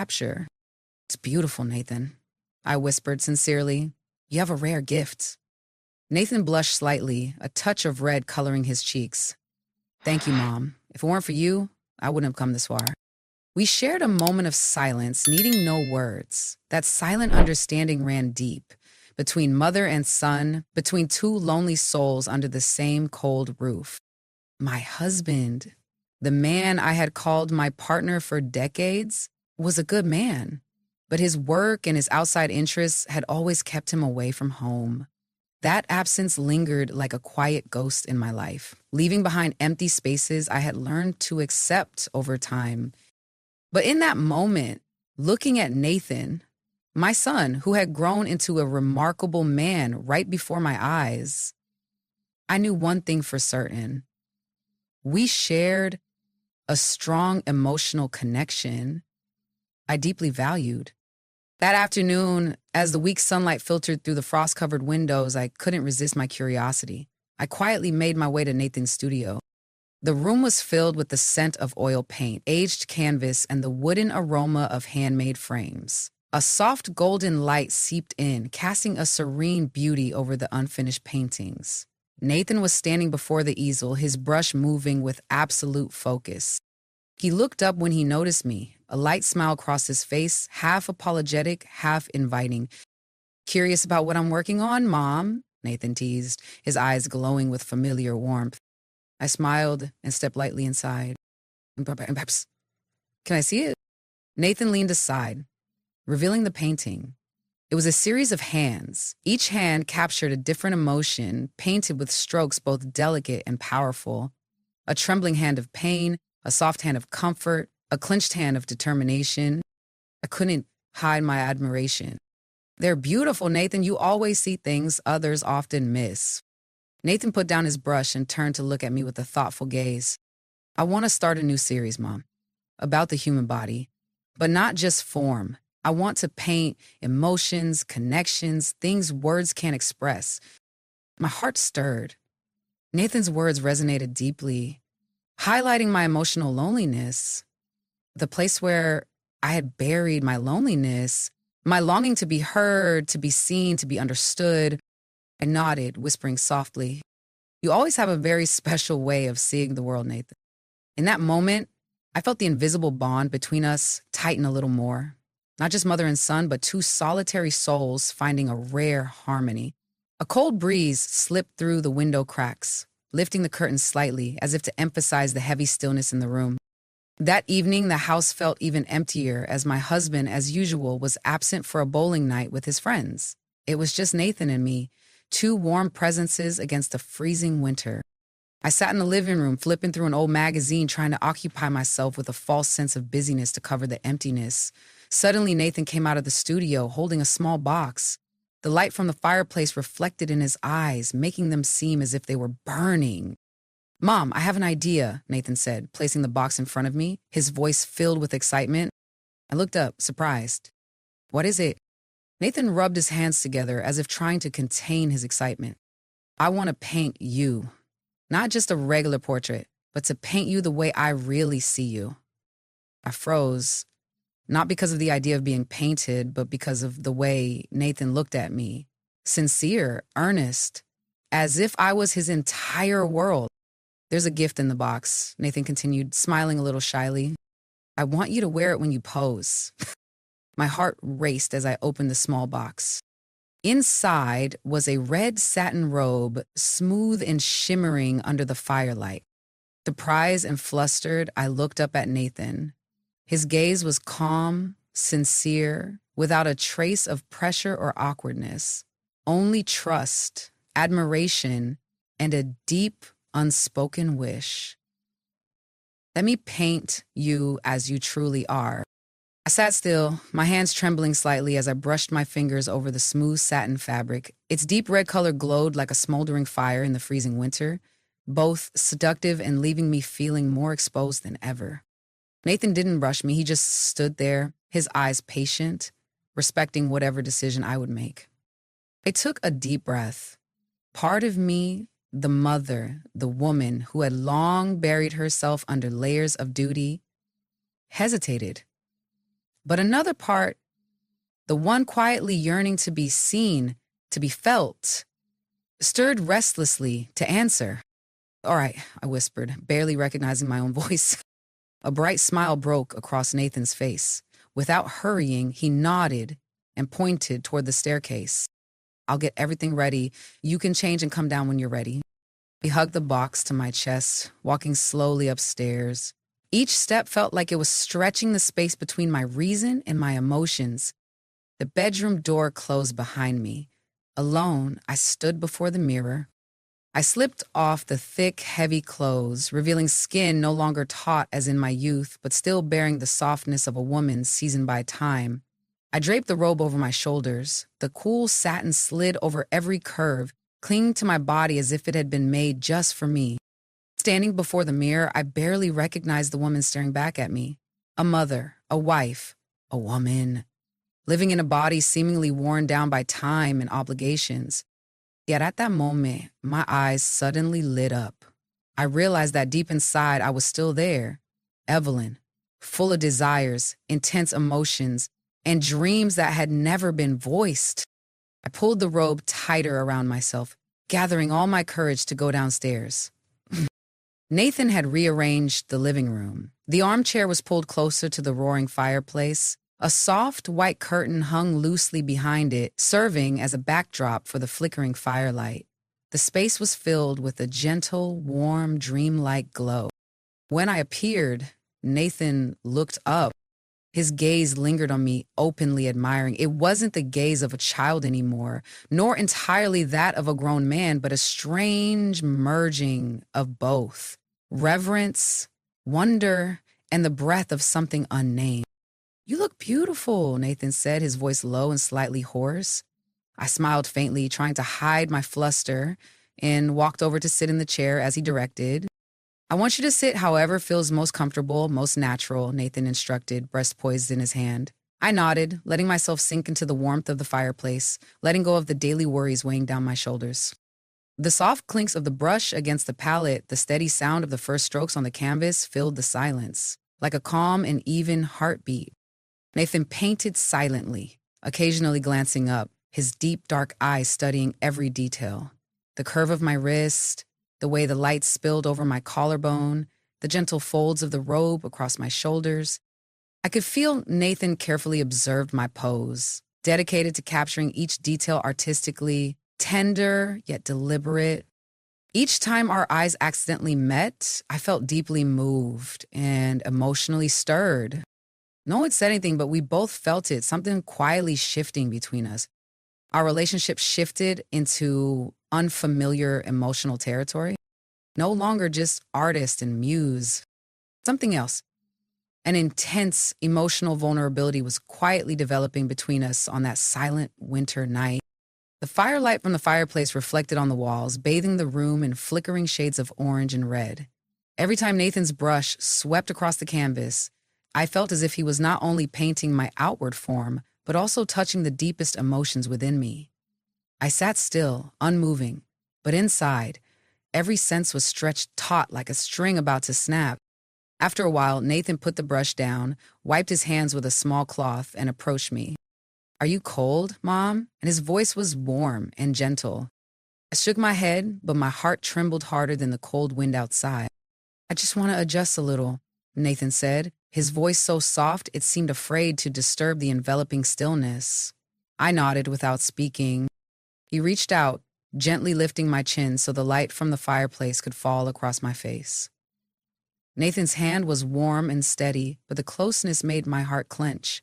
capture. It's beautiful, Nathan, I whispered sincerely. You have a rare gift. Nathan blushed slightly, a touch of red coloring his cheeks. Thank you, Mom. If it weren't for you, I wouldn't have come this far. We shared a moment of silence, needing no words. That silent understanding ran deep, between mother and son, between two lonely souls under the same cold roof. My husband, the man I had called my partner for decades, was a good man, but his work and his outside interests had always kept him away from home. That absence lingered like a quiet ghost in my life, leaving behind empty spaces I had learned to accept over time. But in that moment, looking at Nathan, my son, who had grown into a remarkable man right before my eyes, I knew one thing for certain. We shared a strong emotional connection I deeply valued. That afternoon, as the weak sunlight filtered through the frost-covered windows, I couldn't resist my curiosity. I quietly made my way to Nathan's studio. The room was filled with the scent of oil paint, aged canvas, and the wooden aroma of handmade frames. A soft golden light seeped in, casting a serene beauty over the unfinished paintings. Nathan was standing before the easel, his brush moving with absolute focus. He looked up when he noticed me. A light smile crossed his face, half apologetic, half inviting. Curious about what I'm working on, Mom? Nathan teased, his eyes glowing with familiar warmth. I smiled and stepped lightly inside. Perhaps, can I see it? Nathan leaned aside, revealing the painting. It was a series of hands. Each hand captured a different emotion, painted with strokes both delicate and powerful. A trembling hand of pain, a soft hand of comfort, a clenched hand of determination. I couldn't hide my admiration. They're beautiful, Nathan. You always see things others often miss. Nathan put down his brush and turned to look at me with a thoughtful gaze. I want to start a new series, Mom, about the human body, but not just form. I want to paint emotions, connections, things words can't express. My heart stirred. Nathan's words resonated deeply, highlighting my emotional loneliness, the place where I had buried my loneliness, my longing to be heard, to be seen, to be understood. I nodded, whispering softly, You always have a very special way of seeing the world, Nathan. In that moment, I felt the invisible bond between us tighten a little more. Not just mother and son, but two solitary souls finding a rare harmony. A cold breeze slipped through the window cracks, lifting the curtains slightly as if to emphasize the heavy stillness in the room. That evening, the house felt even emptier as my husband, as usual, was absent for a bowling night with his friends. It was just Nathan and me, two warm presences against a freezing winter. I sat in the living room, flipping through an old magazine, trying to occupy myself with a false sense of busyness to cover the emptiness. Suddenly, Nathan came out of the studio, holding a small box. The light from the fireplace reflected in his eyes, making them seem as if they were burning. Mom, I have an idea, Nathan said, placing the box in front of me, his voice filled with excitement. I looked up, surprised. What is it? Nathan rubbed his hands together as if trying to contain his excitement. I want to paint you. Not just a regular portrait, but to paint you the way I really see you. I froze, not because of the idea of being painted, but because of the way Nathan looked at me. Sincere, earnest, as if I was his entire world. There's a gift in the box, Nathan continued, smiling a little shyly. I want you to wear it when you pose. My heart raced as I opened the small box. Inside was a red satin robe, smooth and shimmering under the firelight. Surprised and flustered, I looked up at Nathan. His gaze was calm, sincere, without a trace of pressure or awkwardness. Only trust, admiration, and a deep, unspoken wish. Let me paint you as you truly are. I sat still, my hands trembling slightly as I brushed my fingers over the smooth satin fabric. Its deep red color glowed like a smoldering fire in the freezing winter, both seductive and leaving me feeling more exposed than ever. Nathan didn't rush me, he just stood there, his eyes patient, respecting whatever decision I would make. I took a deep breath. Part of me, the mother, the woman who had long buried herself under layers of duty, hesitated. But another part, the one quietly yearning to be seen, to be felt, stirred restlessly to answer. All right, I whispered, barely recognizing my own voice. A bright smile broke across Nathan's face. Without hurrying, he nodded and pointed toward the staircase. I'll get everything ready. You can change and come down when you're ready. He hugged the box to my chest, walking slowly upstairs. Each step felt like it was stretching the space between my reason and my emotions. The bedroom door closed behind me. Alone, I stood before the mirror. I slipped off the thick, heavy clothes, revealing skin no longer taut as in my youth, but still bearing the softness of a woman seasoned by time. I draped the robe over my shoulders. The cool satin slid over every curve, clinging to my body as if it had been made just for me. Standing before the mirror, I barely recognized the woman staring back at me. A mother, a wife, a woman, living in a body seemingly worn down by time and obligations. Yet at that moment, my eyes suddenly lit up. I realized that deep inside, I was still there. Evelyn, full of desires, intense emotions, and dreams that had never been voiced. I pulled the robe tighter around myself, gathering all my courage to go downstairs. Nathan had rearranged the living room. The armchair was pulled closer to the roaring fireplace. A soft white curtain hung loosely behind it, serving as a backdrop for the flickering firelight. The space was filled with a gentle, warm, dreamlike glow. When I appeared, Nathan looked up. His gaze lingered on me, openly admiring. It wasn't the gaze of a child anymore, nor entirely that of a grown man, but a strange merging of both. Reverence, wonder, and the breath of something unnamed. "You look beautiful," Nathan said, his voice low and slightly hoarse. I smiled faintly, trying to hide my fluster, and walked over to sit in the chair as he directed. "I want you to sit however feels most comfortable, most natural," Nathan instructed, breast poised in his hand. I nodded, letting myself sink into the warmth of the fireplace, letting go of the daily worries weighing down my shoulders. The soft clinks of the brush against the palette, the steady sound of the first strokes on the canvas filled the silence, like a calm and even heartbeat. Nathan painted silently, occasionally glancing up, his deep, dark eyes studying every detail. The curve of my wrist, the way the light spilled over my collarbone, the gentle folds of the robe across my shoulders. I could feel Nathan carefully observed my pose, dedicated to capturing each detail artistically, tender yet deliberate. Each time our eyes accidentally met, I felt deeply moved and emotionally stirred. No one said anything, but we both felt it, something quietly shifting between us. Our relationship shifted into unfamiliar emotional territory. No longer just artist and muse. Something else. An intense emotional vulnerability was quietly developing between us on that silent winter night. The firelight from the fireplace reflected on the walls, bathing the room in flickering shades of orange and red. Every time Nathan's brush swept across the canvas, I felt as if he was not only painting my outward form, but also touching the deepest emotions within me. I sat still, unmoving, but inside, every sense was stretched taut like a string about to snap. After a while, Nathan put the brush down, wiped his hands with a small cloth, and approached me. "Are you cold, Mom?" And his voice was warm and gentle. I shook my head, but my heart trembled harder than the cold wind outside. "I just want to adjust a little," Nathan said, his voice so soft it seemed afraid to disturb the enveloping stillness. I nodded without speaking. He reached out, gently lifting my chin so the light from the fireplace could fall across my face. Nathan's hand was warm and steady, but the closeness made my heart clench.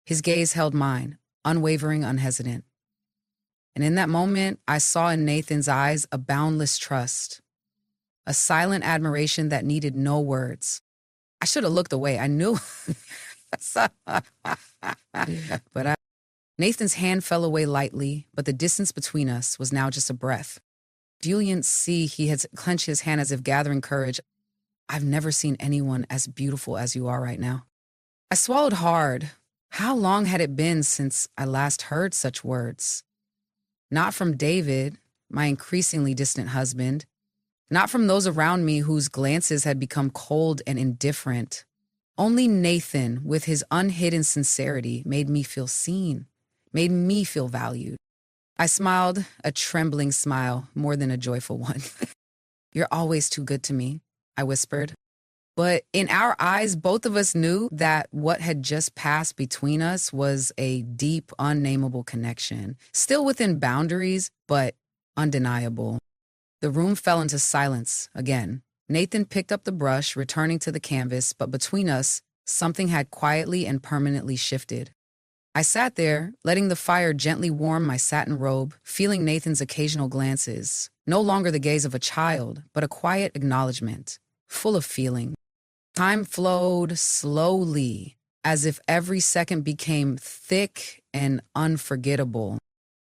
His gaze held mine, unwavering, unhesitant. And in that moment, I saw in Nathan's eyes a boundless trust, a silent admiration that needed no words. I should have looked away. I knew. Nathan's hand fell away lightly, but the distance between us was now just a breath. Julian see he had clenched his hand as if gathering courage. "I've never seen anyone as beautiful as you are right now." I swallowed hard. How long had it been since I last heard such words? Not from David, my increasingly distant husband. Not from those around me whose glances had become cold and indifferent. Only Nathan, with his unhidden sincerity, made me feel seen, made me feel valued. I smiled, a trembling smile, more than a joyful one. "You're always too good to me," I whispered. But in our eyes, both of us knew that what had just passed between us was a deep, unnameable connection, still within boundaries, but undeniable. The room fell into silence again. Nathan picked up the brush, returning to the canvas, but between us, something had quietly and permanently shifted. I sat there, letting the fire gently warm my satin robe, feeling Nathan's occasional glances, no longer the gaze of a child, but a quiet acknowledgement, full of feeling. Time flowed slowly, as if every second became thick and unforgettable.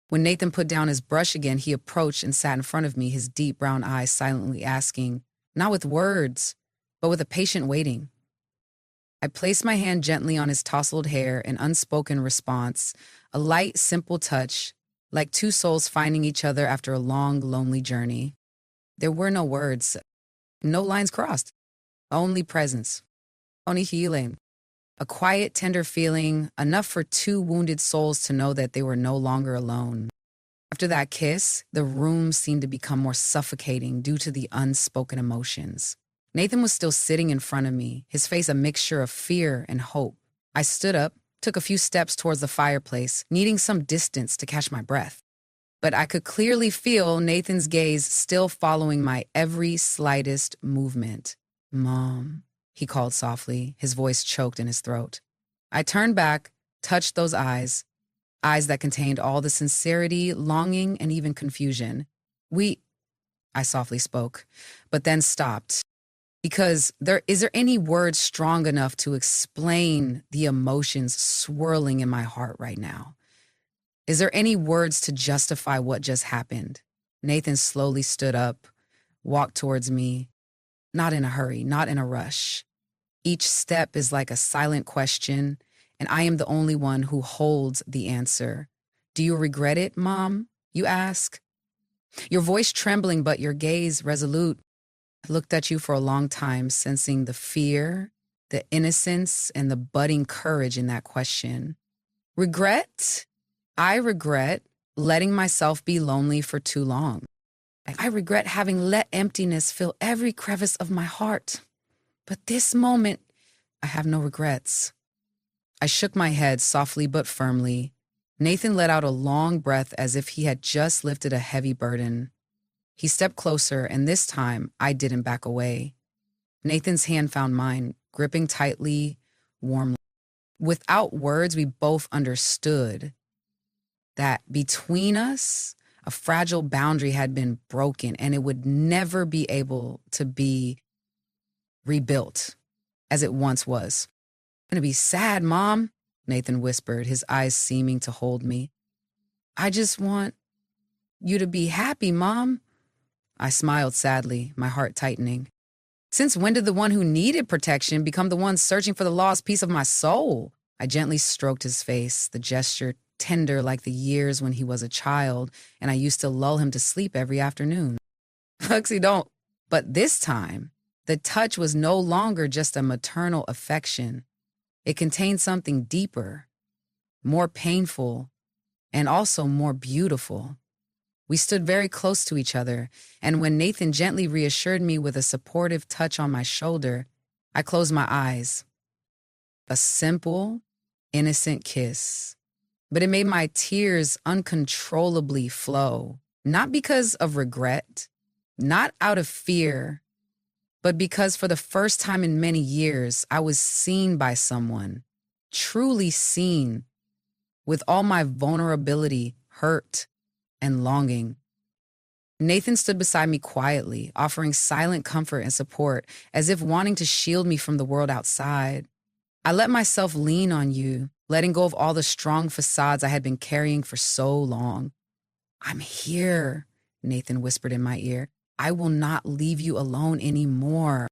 When Nathan put down his brush again, he approached and sat in front of me, his deep brown eyes silently asking, not with words, but with a patient waiting. I placed my hand gently on his tousled hair, an unspoken response, a light, simple touch, like two souls finding each other after a long, lonely journey. There were no words, no lines crossed, only presence, only healing. A quiet, tender feeling, enough for two wounded souls to know that they were no longer alone. After that kiss, the room seemed to become more suffocating due to the unspoken emotions. Nathan was still sitting in front of me, his face a mixture of fear and hope. I stood up, took a few steps towards the fireplace, needing some distance to catch my breath. But I could clearly feel Nathan's gaze still following my every slightest movement. "Mom," he called softly, his voice choked in his throat. I turned back, touched those eyes that contained all the sincerity, longing, and even confusion. I softly spoke, but then stopped. Because is there any word strong enough to explain the emotions swirling in my heart right now? Is there any words to justify what just happened? Nathan slowly stood up, walked towards me, not in a hurry, not in a rush. Each step is like a silent question, and I am the only one who holds the answer. "Do you regret it, Mom?" you ask. Your voice trembling, but your gaze resolute. I looked at you for a long time, sensing the fear, the innocence, and the budding courage in that question. Regret? I regret letting myself be lonely for too long. I regret having let emptiness fill every crevice of my heart. But this moment, I have no regrets. I shook my head softly but firmly. Nathan let out a long breath as if he had just lifted a heavy burden. He stepped closer, and this time, I didn't back away. Nathan's hand found mine, gripping tightly, warmly. Without words, we both understood that between us, a fragile boundary had been broken, and it would never be able to be rebuilt as it once was. "I'm gonna be sad, Mom," Nathan whispered, his eyes seeming to hold me. "I just want you to be happy, Mom." I smiled sadly, my heart tightening. Since when did the one who needed protection become the one searching for the lost piece of my soul? I gently stroked his face, the gesture tender like the years when he was a child, and I used to lull him to sleep every afternoon. Huxley, don't. But this time, the touch was no longer just a maternal affection. It contained something deeper, more painful, and also more beautiful. We stood very close to each other, and when Nathan gently reassured me with a supportive touch on my shoulder, I closed my eyes. A simple, innocent kiss. But it made my tears uncontrollably flow, not because of regret, not out of fear, but because for the first time in many years, I was seen by someone, truly seen, with all my vulnerability, hurt, and longing. Nathan stood beside me quietly, offering silent comfort and support, as if wanting to shield me from the world outside. I let myself lean on you, letting go of all the strong facades I had been carrying for so long. "I'm here," Nathan whispered in my ear. "I will not leave you alone anymore."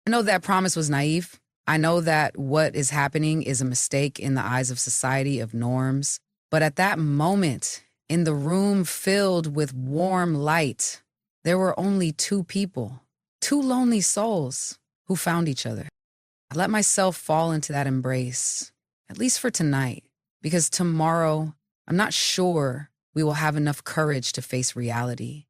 I know that promise was naive. I know that what is happening is a mistake in the eyes of society, of norms. But at that moment, in the room filled with warm light, there were only two people, two lonely souls who found each other. I let myself fall into that embrace, at least for tonight, because tomorrow, I'm not sure we will have enough courage to face reality.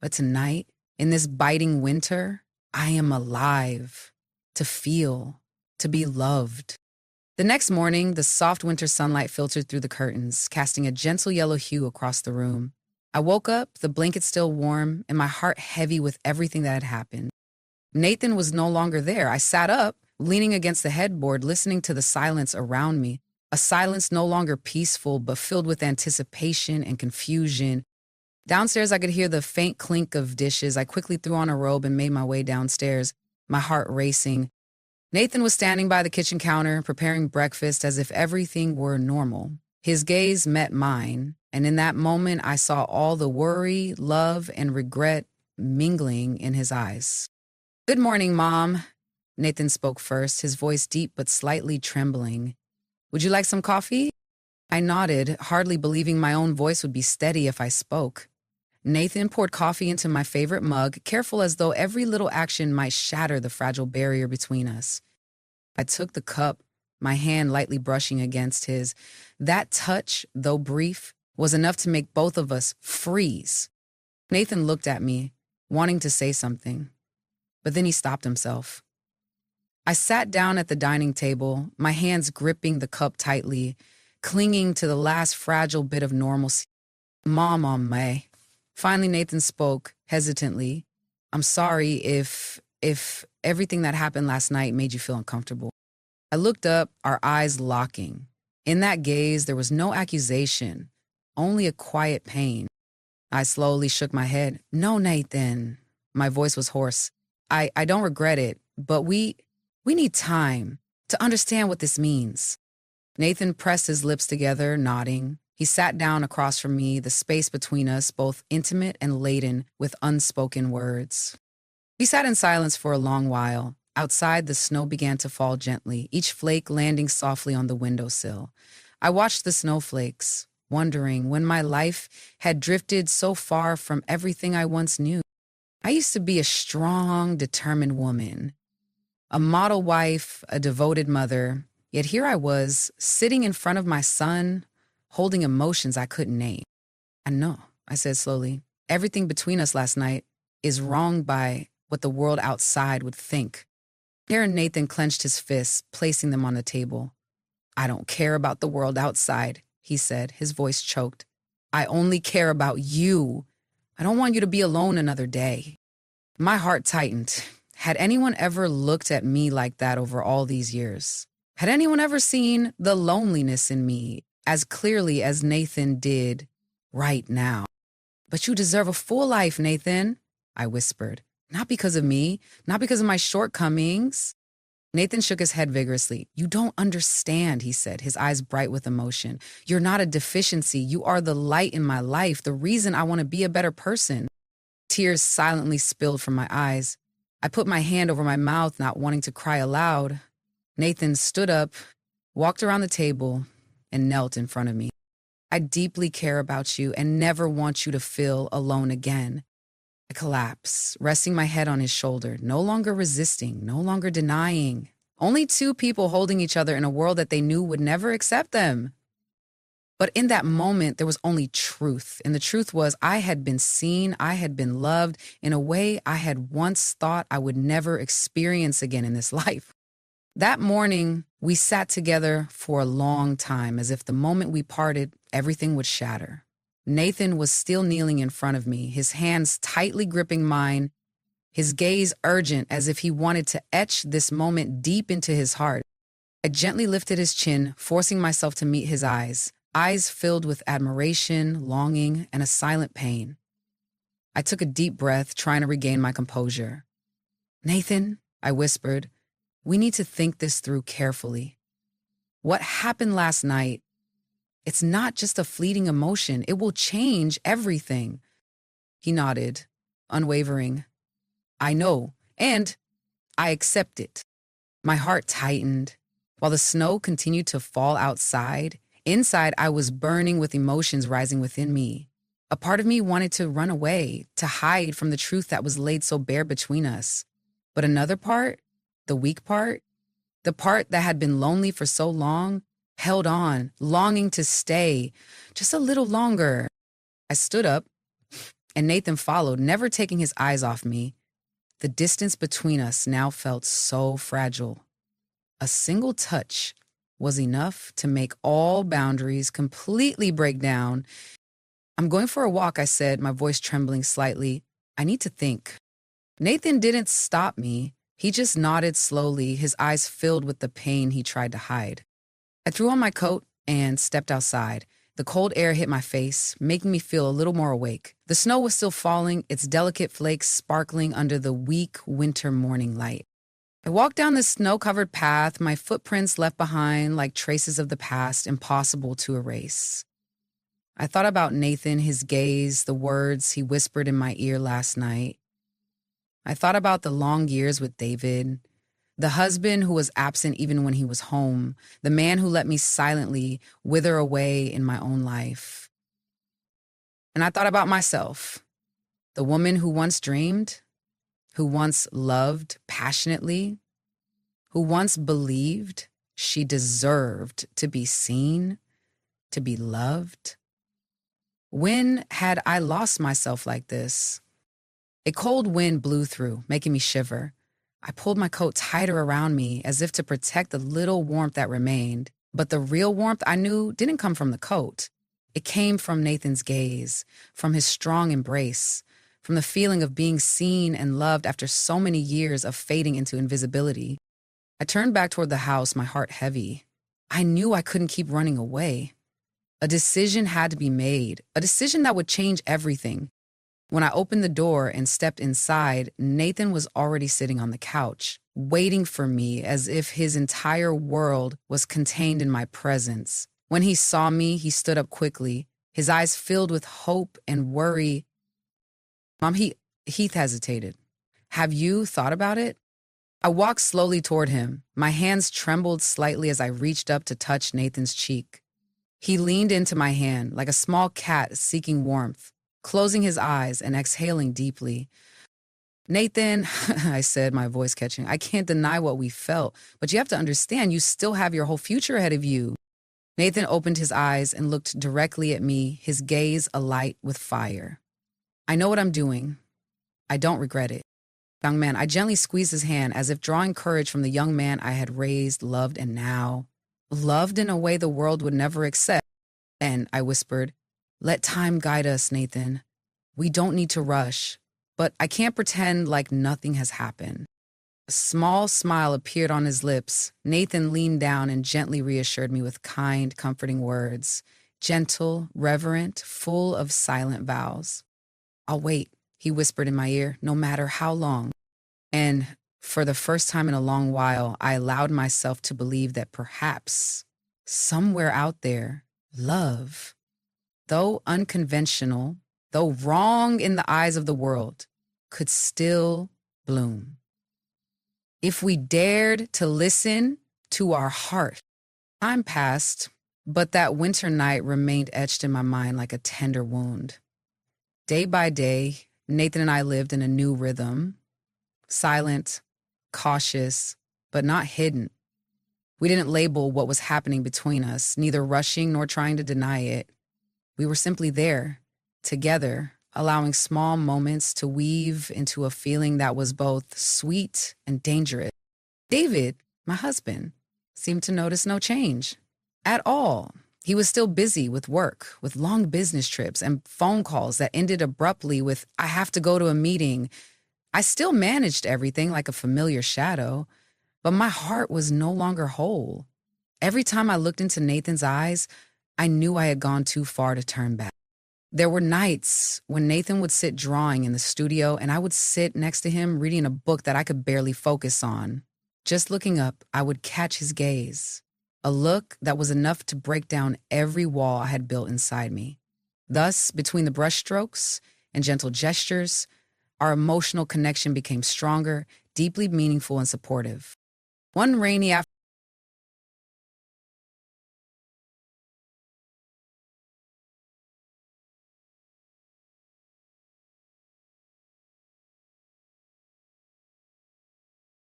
But tonight, in this biting winter, I am alive, to feel, to be loved. The next morning, the soft winter sunlight filtered through the curtains, casting a gentle yellow hue across the room. I woke up, the blanket still warm, and my heart heavy with everything that had happened. Nathan was no longer there. I sat up, leaning against the headboard, listening to the silence around me, a silence no longer peaceful, but filled with anticipation and confusion. Downstairs, I could hear the faint clink of dishes. I quickly threw on a robe and made my way downstairs, my heart racing. Nathan was standing by the kitchen counter, preparing breakfast as if everything were normal. His gaze met mine, and in that moment, I saw all the worry, love, and regret mingling in his eyes. "Good morning, Mom." Nathan spoke first, his voice deep but slightly trembling. "Would you like some coffee?" I nodded, hardly believing my own voice would be steady if I spoke. Nathan poured coffee into my favorite mug, careful as though every little action might shatter the fragile barrier between us. I took the cup, my hand lightly brushing against his. That touch, though brief, was enough to make both of us freeze. Nathan looked at me, wanting to say something, but then he stopped himself. I sat down at the dining table, my hands gripping the cup tightly, clinging to the last fragile bit of normalcy. "Mom, May." Finally, Nathan spoke, hesitantly. "I'm sorry if everything that happened last night made you feel uncomfortable." I looked up, our eyes locking. In that gaze, there was no accusation, only a quiet pain. I slowly shook my head. "No, Nathan." My voice was hoarse. I don't regret it, but we need time to understand what this means." Nathan pressed his lips together, nodding. He sat down across from me, the space between us both intimate and laden with unspoken words. We sat in silence for a long while. Outside, the snow began to fall gently, each flake landing softly on the windowsill. I watched the snowflakes, wondering when my life had drifted so far from everything I once knew. I used to be a strong, determined woman, a model wife, a devoted mother, yet here I was, sitting in front of my son, holding emotions I couldn't name. "I know," I said slowly. "Everything between us last night is wronged by what the world outside would think." Here Nathan clenched his fists, placing them on the table. "I don't care about the world outside," he said, his voice choked. "I only care about you. I don't want you to be alone another day." My heart tightened. Had anyone ever looked at me like that over all these years? Had anyone ever seen the loneliness in me as clearly as Nathan did right now? "But you deserve a full life, Nathan," I whispered. "Not because of me, not because of my shortcomings." Nathan shook his head vigorously. "You don't understand," he said, his eyes bright with emotion. "You're not a deficiency. You are the light in my life, the reason I want to be a better person." Tears silently spilled from my eyes. I put my hand over my mouth, not wanting to cry aloud. Nathan stood up, walked around the table, and knelt in front of me. "I deeply care about you and never want you to feel alone again." I collapsed, resting my head on his shoulder, no longer resisting, no longer denying. Only two people holding each other in a world that they knew would never accept them. But in that moment, there was only truth. And the truth was I had been seen, I had been loved in a way I had once thought I would never experience again in this life. That morning, we sat together for a long time, as if the moment we parted, everything would shatter. Nathan was still kneeling in front of me, his hands tightly gripping mine, his gaze urgent as if he wanted to etch this moment deep into his heart. I gently lifted his chin, forcing myself to meet his eyes filled with admiration, longing, and a silent pain. I took a deep breath, trying to regain my composure. "Nathan," I whispered, "we need to think this through carefully. What happened last night, it's not just a fleeting emotion. It will change everything." He nodded, unwavering. "I know, and I accept it." My heart tightened. While the snow continued to fall outside, inside I was burning with emotions rising within me. A part of me wanted to run away, to hide from the truth that was laid so bare between us. But another part, the weak part, The part that had been lonely for so long held on, longing to stay just a little longer. I stood up, and Nathan followed, never taking his eyes off me. The distance between us now felt so fragile. A single touch was enough to make all boundaries completely break down. "I'm going for a walk," I said, my voice trembling slightly. "I need to think." Nathan didn't stop me. He just nodded slowly, his eyes filled with the pain he tried to hide. I threw on my coat and stepped outside. The cold air hit my face, making me feel a little more awake. The snow was still falling, its delicate flakes sparkling under the weak winter morning light. I walked down the snow-covered path, my footprints left behind like traces of the past, impossible to erase. I thought about Nathan, his gaze, the words he whispered in my ear last night. I thought about the long years with David, the husband who was absent even when he was home, the man who let me silently wither away in my own life. And I thought about myself, the woman who once dreamed, who once loved passionately, who once believed she deserved to be seen, to be loved. When had I lost myself like this? A cold wind blew through, making me shiver. I pulled my coat tighter around me as if to protect the little warmth that remained. But the real warmth I knew didn't come from the coat. It came from Nathan's gaze, from his strong embrace, from the feeling of being seen and loved after so many years of fading into invisibility. I turned back toward the house, my heart heavy. I knew I couldn't keep running away. A decision had to be made, a decision that would change everything. When I opened the door and stepped inside, Nathan was already sitting on the couch, waiting for me as if his entire world was contained in my presence. When he saw me, he stood up quickly, his eyes filled with hope and worry. "Mom," Heath hesitated. "Have you thought about it?" I walked slowly toward him. My hands trembled slightly as I reached up to touch Nathan's cheek. He leaned into my hand like a small cat seeking warmth, closing his eyes and exhaling deeply. "Nathan," I said, my voice catching, "I can't deny what we felt, but you have to understand you still have your whole future ahead of you." Nathan opened his eyes and looked directly at me, his gaze alight with fire. "I know what I'm doing. I don't regret it." "Young man," I gently squeezed his hand as if drawing courage from the young man I had raised, loved, and now loved in a way the world would never accept. And I whispered, "Let time guide us, Nathan. We don't need to rush, but I can't pretend like nothing has happened." A small smile appeared on his lips. Nathan leaned down and gently reassured me with kind, comforting words, gentle, reverent, full of silent vows. "I'll wait," he whispered in my ear, "no matter how long." And for the first time in a long while, I allowed myself to believe that perhaps, somewhere out there, love, though unconventional, though wrong in the eyes of the world, could still bloom. If we dared to listen to our heart. Time passed, but that winter night remained etched in my mind like a tender wound. Day by day, Nathan and I lived in a new rhythm, silent, cautious, but not hidden. We didn't label what was happening between us, neither rushing nor trying to deny it. We were simply there, together, allowing small moments to weave into a feeling that was both sweet and dangerous. David, my husband, seemed to notice no change at all. He was still busy with work, with long business trips and phone calls that ended abruptly with, "I have to go to a meeting." I still managed everything like a familiar shadow, but my heart was no longer whole. Every time I looked into Nathan's eyes, I knew I had gone too far to turn back. There were nights when Nathan would sit drawing in the studio and I would sit next to him reading a book that I could barely focus on. Just looking up, I would catch his gaze, a look that was enough to break down every wall I had built inside me. Thus, between the brushstrokes and gentle gestures, our emotional connection became stronger, deeply meaningful, and supportive. One rainy afternoon,